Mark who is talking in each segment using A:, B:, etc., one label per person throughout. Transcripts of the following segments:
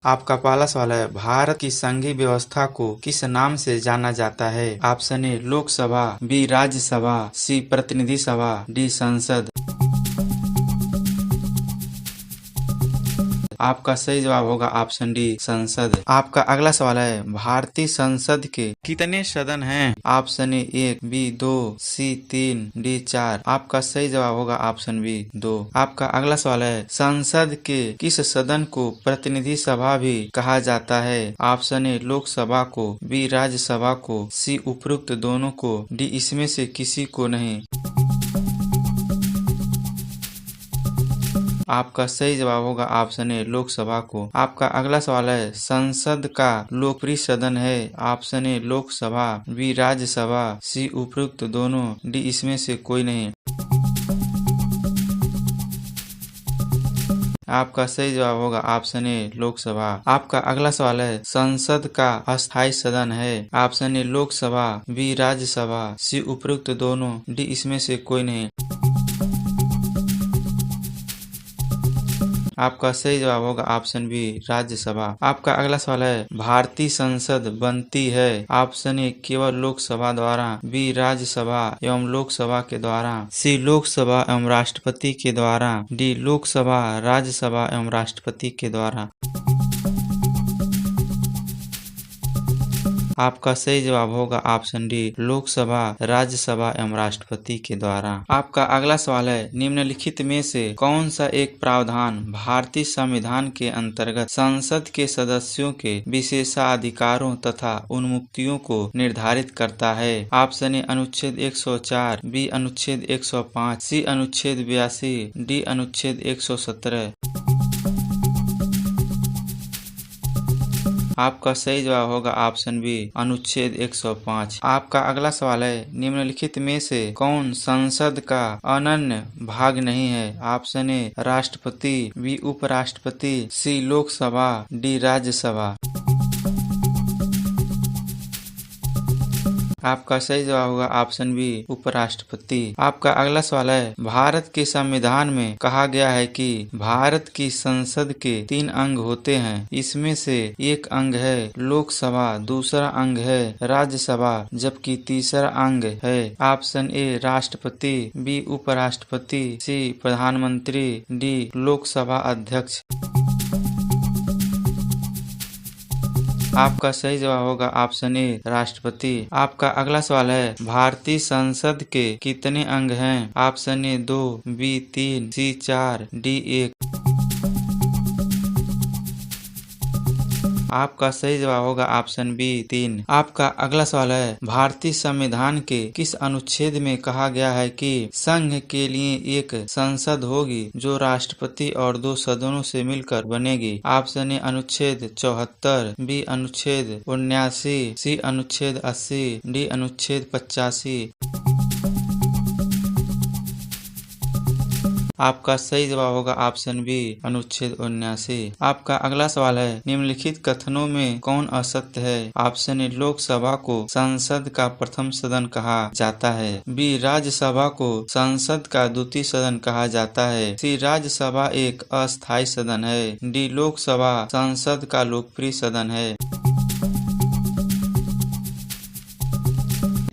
A: आपका पहला सवाल है, भारत की संघीय व्यवस्था को किस नाम से जाना जाता है? Option A Lok Sabha, B Rajya Sabha, C प्रतिनिधि सभा, डी संसद। आपका सही जवाब होगा ऑप्शन डी संसद। आपका अगला सवाल है, भारतीय संसद के कितने सदन हैं? Option A 1, B 2, C 3, D 4। आपका सही जवाब होगा ऑप्शन बी 2। आपका अगला सवाल है, संसद के किस सदन को प्रतिनिधि सभा भी कहा जाता है? ऑप्शन ए लोकसभा को, बी राज्यसभा को, सी उपरोक्त दोनों को, डी इसमें से किसी को नहीं। आपका सही जवाब होगा ऑप्शन ए लोकसभा को। आपका अगला सवाल है, संसद का लोकप्रिय सदन है? Option A Lok Sabha, B Rajya Sabha, C उपरोक्त दोनों, डी इसमें से कोई नहीं। आपका सही जवाब होगा ऑप्शन ए लोकसभा। आपका अगला सवाल है, संसद का अस्थायी सदन है? Option A Lok Sabha, B Rajya Sabha, C उपरोक्त दोनों, डी इसमें से कोई नहीं। आपका सही जवाब होगा ऑप्शन बी राज्यसभा। आपका अगला सवाल है, भारतीय संसद बनती है? ऑप्शन ए केवल लोकसभा द्वारा, बी राज्यसभा एवं लोकसभा के द्वारा, सी लोकसभा एवं राष्ट्रपति के द्वारा, डी लोकसभा राज्यसभा एवं राष्ट्रपति के द्वारा। आपका सही जवाब होगा ऑप्शन डी लोकसभा राज्यसभा एवं राष्ट्रपति के द्वारा। आपका अगला सवाल है, निम्नलिखित में से कौन सा एक प्रावधान भारतीय संविधान के अंतर्गत संसद के सदस्यों के विशेषाधिकारों तथा उन्मुक्तियों को निर्धारित करता है? ऑप्शन ए अनुच्छेद 104, बी अनुच्छेद 105, सी अनुच्छेद 82, डी अनुच्छेद 117। आपका सही जवाब होगा ऑप्शन बी अनुच्छेद 105। आपका अगला सवाल है, निम्नलिखित में से कौन संसद का अनन्य भाग नहीं है? ऑप्शन ए राष्ट्रपति, बी उपराष्ट्रपति, सी लोकसभा, डी राज्यसभा। आपका सही जवाब होगा ऑप्शन बी उपराष्ट्रपति। आपका अगला सवाल है, भारत के संविधान में कहा गया है कि भारत की संसद के 3 अंग होते हैं। इसमें से एक अंग है लोकसभा, दूसरा अंग है राज्यसभा, जबकि तीसरा अंग है ऑप्शन ए राष्ट्रपति, बी उपराष्ट्रपति, सी प्रधानमंत्री, डी लोकसभा अध्यक्ष। आपका सही जवाब होगा ऑप्शन ए राष्ट्रपति। आपका अगला सवाल है, भारतीय संसद के कितने अंग हैं? Option A 2, B 3, C 4, D 1। आपका सही जवाब होगा ऑप्शन बी 3। आपका अगला सवाल है, भारतीय संविधान के किस अनुच्छेद में कहा गया है कि संघ के लिए एक संसद होगी जो राष्ट्रपति और 2 सदनों से मिलकर बनेगी? ऑप्शन ए अनुच्छेद 74, बी अनुच्छेद 79, सी अनुच्छेद 80, डी अनुच्छेद 85। आपका सही जवाब होगा ऑप्शन बी अनुच्छेद 79। आपका अगला सवाल है, निम्नलिखित कथनों में कौन असत्य है? ऑप्शन ए लोकसभा को संसद का प्रथम सदन कहा जाता है, बी राज्यसभा को संसद का द्वितीय सदन कहा जाता है, सी राज्यसभा एक अस्थायी सदन है, डी लोकसभा संसद का लोकप्रिय सदन है।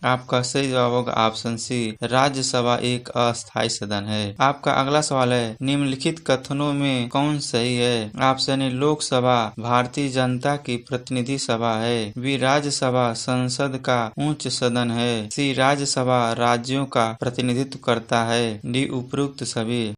A: आपका सही जवाब होगा ऑप्शन सी राज्यसभा एक अस्थायी सदन है। आपका अगला सवाल है, निम्नलिखित कथनों में कौन सही है? ऑप्शन ए लोकसभा भारतीय जनता की प्रतिनिधि सभा है, बी राज्यसभा संसद का उच्च सदन है, सी राज्यसभा राज्यों का प्रतिनिधित्व करता है, डी उपरोक्त सभी।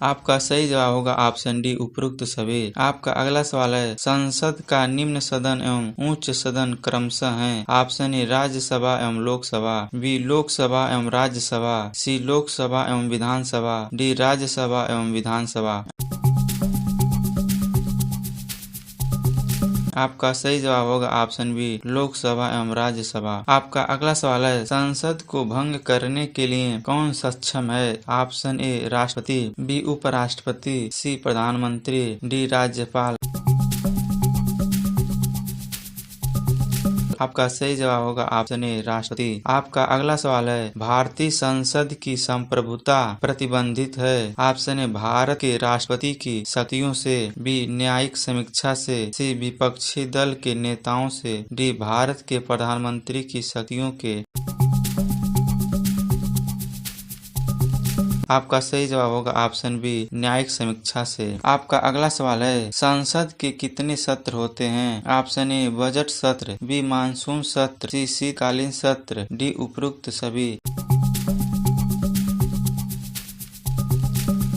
A: आपका सही जवाब होगा ऑप्शन डी उपरोक्त सभी। आपका अगला सवाल है, संसद का निम्न सदन एवं उच्च सदन क्रमशः हैं? ऑप्शन ए राज्यसभा एवं लोकसभा, बी लोकसभा एवं राज्यसभा, सी लोकसभा एवं विधानसभा, डी राज्यसभा एवं विधानसभा। आपका सही जवाब होगा ऑप्शन बी लोकसभा एवं राज्यसभा। आपका अगला सवाल है, संसद को भंग करने के लिए कौन सक्षम है? ऑप्शन ए राष्ट्रपति, बी उपराष्ट्रपति, सी प्रधानमंत्री, डी राज्यपाल। आपका सही जवाब होगा ऑप्शन ए राष्ट्रपति। आपका अगला सवाल है, भारतीय संसद की संप्रभुता प्रतिबंधित है। ऑप्शन ए भारत के राष्ट्रपति की शक्तियों से, बी न्यायिक समीक्षा से, सी विपक्षी दल के नेताओं से, डी भारत के प्रधानमंत्री की शक्तियों के। आपका सही जवाब होगा ऑप्शन बी न्यायिक समीक्षा से। आपका अगला सवाल है, संसद के कितने सत्र होते हैं। ऑप्शन ए बजट सत्र, बी मानसून सत्र, सी शीतकालीन सत्र, डी उपरोक्त सभी।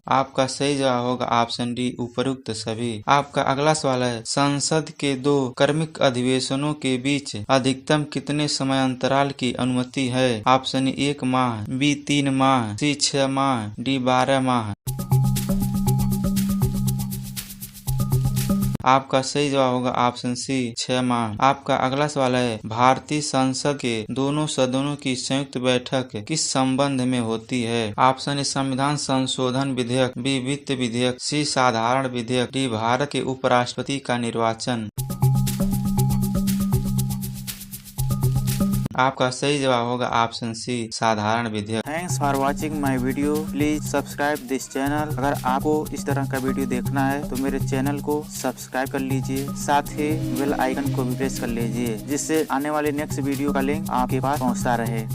A: आपका सही जवाब होगा ऑप्शन डी उपरोक्त सभी। आपका अगला सवाल है, संसद के 2 क्रमिक अधिवेशनों के बीच अधिकतम कितने समय अंतराल की अनुमति है। ऑप्शन ए 1 माह, बी 3 माह, सी 6 माह, डी 12 माह। आपका सही जवाब होगा ऑप्शन सी 6 माह। आपका अगला सवाल है, भारतीय संसद के दोनों सदनों की संयुक्त बैठक किस संबंध में होती है। ऑप्शन ए संविधान संशोधन विधेयक, बी वित्त विधेयक, सी साधारण विधेयक, डी भारत के उपराष्ट्रपति का निर्वाचन। आपका सही जवाब होगा ऑप्शन सी साधारण विधेयक।
B: Thanks for watching my video. Please subscribe this channel. अगर आपको इस तरह का वीडियो देखना है तो मेरे चैनल को सब्सक्राइब कर लीजिए, साथ ही बेल आइकन को भी प्रेस कर लीजिए, जिससे आने वाले नेक्स्ट वीडियो का लिंक आपके पास पहुंचता रहे।